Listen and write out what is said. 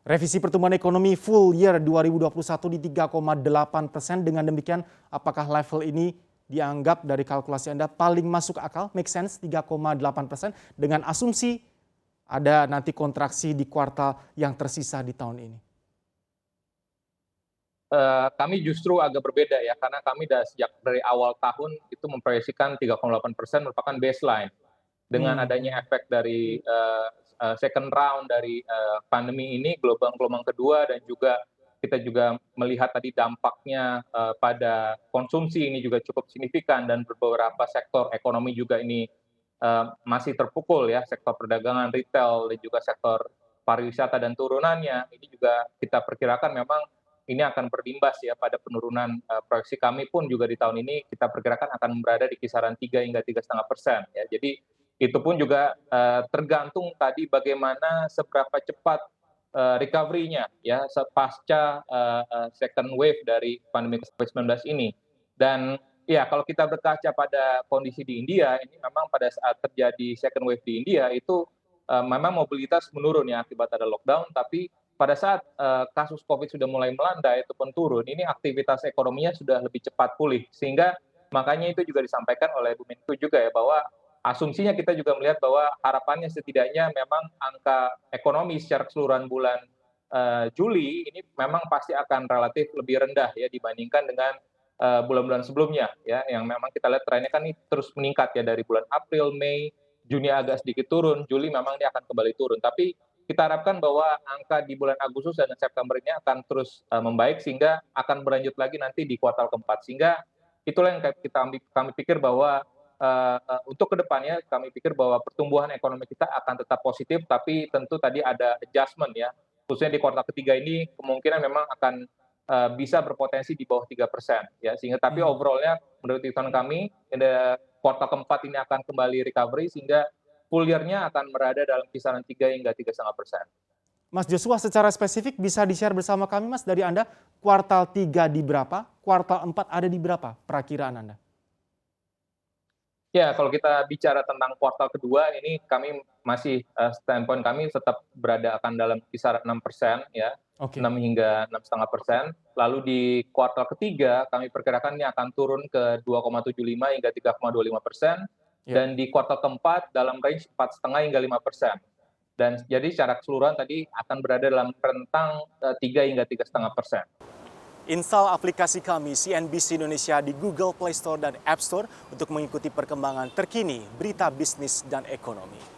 Revisi pertumbuhan ekonomi full year 2021 di 3,8%. Dengan demikian, apakah level ini dianggap dari kalkulasi Anda paling masuk akal? Make sense 3,8% dengan asumsi ada nanti kontraksi di kuartal yang tersisa di tahun ini. Kami justru agak berbeda ya, karena kami sejak dari awal tahun itu memproyeksikan 3,8% merupakan baseline. Dengan adanya efek dari second round dari pandemi ini, gelombang kedua, dan juga kita juga melihat tadi dampaknya pada konsumsi ini juga cukup signifikan, dan beberapa sektor ekonomi juga ini masih terpukul ya, sektor perdagangan, retail, dan juga sektor pariwisata dan turunannya. Ini juga kita perkirakan memang ini akan berimbas ya pada penurunan. Proyeksi kami pun juga di tahun ini kita perkirakan akan berada di kisaran 3 hingga 3,5% ya. Jadi itu pun juga tergantung tadi bagaimana seberapa cepat recovery-nya ya pasca second wave dari pandemi COVID-19 ini. Dan ya, kalau kita berkaca pada kondisi di India, ini memang pada saat terjadi second wave di India itu memang mobilitas menurun ya akibat ada lockdown, tapi pada saat kasus COVID sudah mulai melandai ataupun turun, ini aktivitas ekonominya sudah lebih cepat pulih. Sehingga makanya itu juga disampaikan oleh Bu Menko juga ya, bahwa asumsinya kita juga melihat bahwa harapannya setidaknya memang angka ekonomi secara keseluruhan bulan Juli ini memang pasti akan relatif lebih rendah ya dibandingkan dengan bulan-bulan sebelumnya ya, yang memang kita lihat trennya kan ini terus meningkat ya dari bulan April, Mei, Juni agak sedikit turun, Juli memang dia akan kembali turun. Tapi kita harapkan bahwa angka di bulan Agustus dan September ini akan terus membaik sehingga akan berlanjut lagi nanti di kuartal keempat. Sehingga itulah yang kami pikir bahwa untuk kedepannya kami pikir bahwa pertumbuhan ekonomi kita akan tetap positif, tapi tentu tadi ada adjustment ya, khususnya di kuartal ketiga ini kemungkinan memang akan bisa berpotensi di bawah 3% ya, sehingga tapi overallnya menurut hitungan kami kuartal keempat ini akan kembali recovery sehingga full year-nya akan berada dalam kisaran 3 hingga 3,5%. Mas Joshua, secara spesifik bisa di-share bersama kami Mas, dari Anda kuartal 3 di berapa, kuartal 4 ada di berapa perakiraan Anda? Ya, kalau kita bicara tentang kuartal kedua ini kami masih standpoint kami tetap berada akan dalam kisaran 6% ya, Oke. 6 hingga 6,5%. Lalu di kuartal ketiga kami perkirakan ini akan turun ke 2,75 hingga 3,25%. Ya. Dan di kuartal keempat dalam range 4,5 hingga 5%. Dan jadi secara keseluruhan tadi akan berada dalam rentang 3 hingga 3,5%. Install aplikasi kami CNBC Indonesia di Google Play Store dan App Store untuk mengikuti perkembangan terkini berita bisnis dan ekonomi.